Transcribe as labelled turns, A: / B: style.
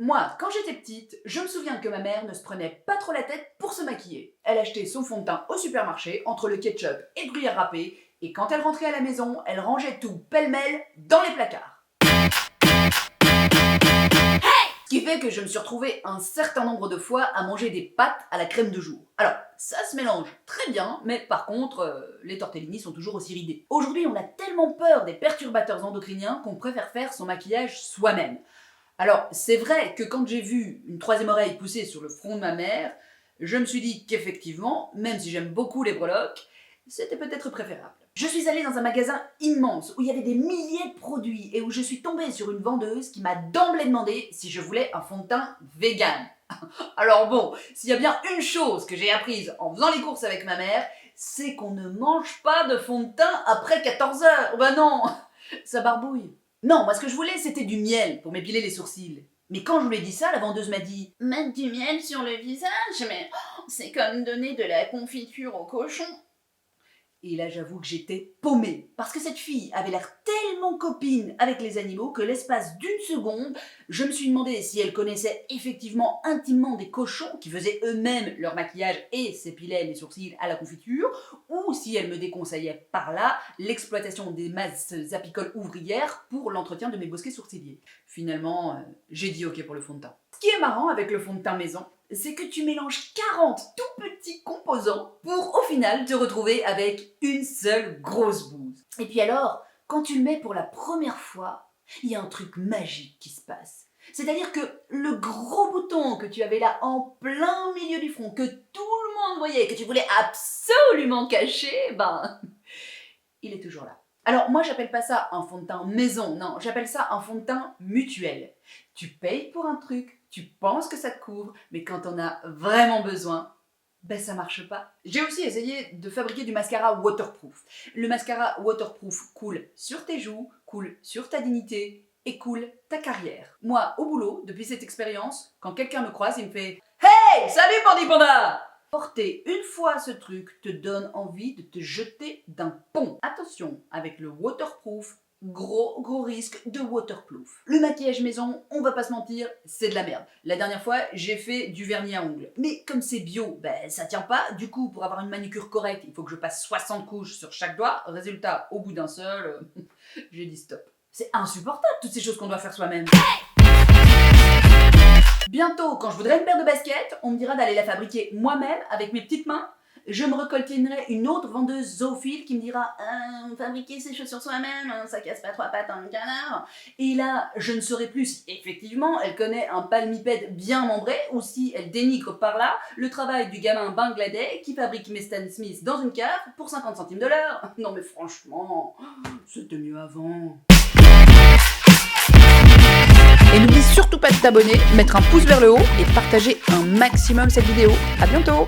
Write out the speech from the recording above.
A: Moi, quand j'étais petite, je me souviens que ma mère ne se prenait pas trop la tête pour se maquiller. Elle achetait son fond de teint au supermarché entre le ketchup et le gruyère râpé, et quand elle rentrait à la maison, elle rangeait tout pêle-mêle dans les placards. Ce qui fait que je me suis retrouvée un certain nombre de fois à manger des pâtes à la crème de jour. Alors, ça se mélange très bien, mais par contre, les tortellini sont toujours aussi ridés. Aujourd'hui, on a tellement peur des perturbateurs endocriniens qu'on préfère faire son maquillage soi-même. Alors, c'est vrai que quand j'ai vu une troisième oreille pousser sur le front de ma mère, je me suis dit qu'effectivement, même si j'aime beaucoup les breloques, c'était peut-être préférable. Je suis allée dans un magasin immense où il y avait des milliers de produits et où je suis tombée sur une vendeuse qui m'a d'emblée demandé si je voulais un fond de teint vegan. Alors bon, s'il y a bien une chose que j'ai apprise en faisant les courses avec ma mère, c'est qu'on ne mange pas de fond de teint après 14 heures. Bah non, ça barbouille. Non, moi ce que je voulais c'était du miel pour m'épiler les sourcils. Mais quand je lui ai dit ça, la vendeuse m'a dit « Mettre du miel sur le visage, mais c'est comme donner de la confiture au cochon. » Et là, j'avoue que j'étais paumée. Parce que cette fille avait l'air tellement copine avec les animaux que l'espace d'une seconde, je me suis demandé si elle connaissait effectivement intimement des cochons qui faisaient eux-mêmes leur maquillage et s'épilaient les sourcils à la confiture, ou si elle me déconseillait par là l'exploitation des masses apicoles ouvrières pour l'entretien de mes bosquets sourciliers. Finalement, j'ai dit ok pour le fond de teint. Ce qui est marrant avec le fond de teint maison, c'est que tu mélanges 40 tout petits composants pour au final te retrouver avec une seule grosse bouse. Et puis alors, quand tu le mets pour la première fois, il y a un truc magique qui se passe. C'est-à-dire que le gros bouton que tu avais là en plein milieu du front, que tout le monde voyait, que tu voulais absolument cacher, il est toujours là. Alors moi j'appelle pas ça un fond de teint maison, non, j'appelle ça un fond de teint mutuel. Tu payes pour un truc, tu penses que ça te couvre, mais quand on a vraiment besoin, ça marche pas. J'ai aussi essayé de fabriquer du mascara waterproof. Le mascara waterproof coule sur tes joues, coule sur ta dignité et coule ta carrière. Moi, au boulot, depuis cette expérience, quand quelqu'un me croise, il me fait « Hey, salut Pandi Panda !» Porter une fois ce truc te donne envie de te jeter d'un pont. Attention, avec le waterproof, gros risque de waterproof. Le maquillage maison, on va pas se mentir, c'est de la merde. La dernière fois, j'ai fait du vernis à ongles. Mais comme c'est bio, ça tient pas. Du coup, pour avoir une manucure correcte, il faut que je passe 60 couches sur chaque doigt. Résultat, au bout d'un seul, j'ai dit stop. C'est insupportable, toutes ces choses qu'on doit faire soi-même. Bientôt, quand je voudrais une paire de baskets, on me dira d'aller la fabriquer moi-même avec mes petites mains. Je me recoltinerai une autre vendeuse zoophile qui me dira fabriquer ses chaussures soi-même, ça casse pas trois pattes à un canard. Et là, je ne saurais plus si effectivement elle connaît un palmipède bien membré ou si elle dénigre par là le travail du gamin bangladais qui fabrique mes Stan Smith dans une cave pour 50 centimes de l'heure. Non mais franchement, c'était mieux avant. Et n'oublie surtout pas de t'abonner, mettre un pouce vers le haut et partager un maximum cette vidéo. À bientôt!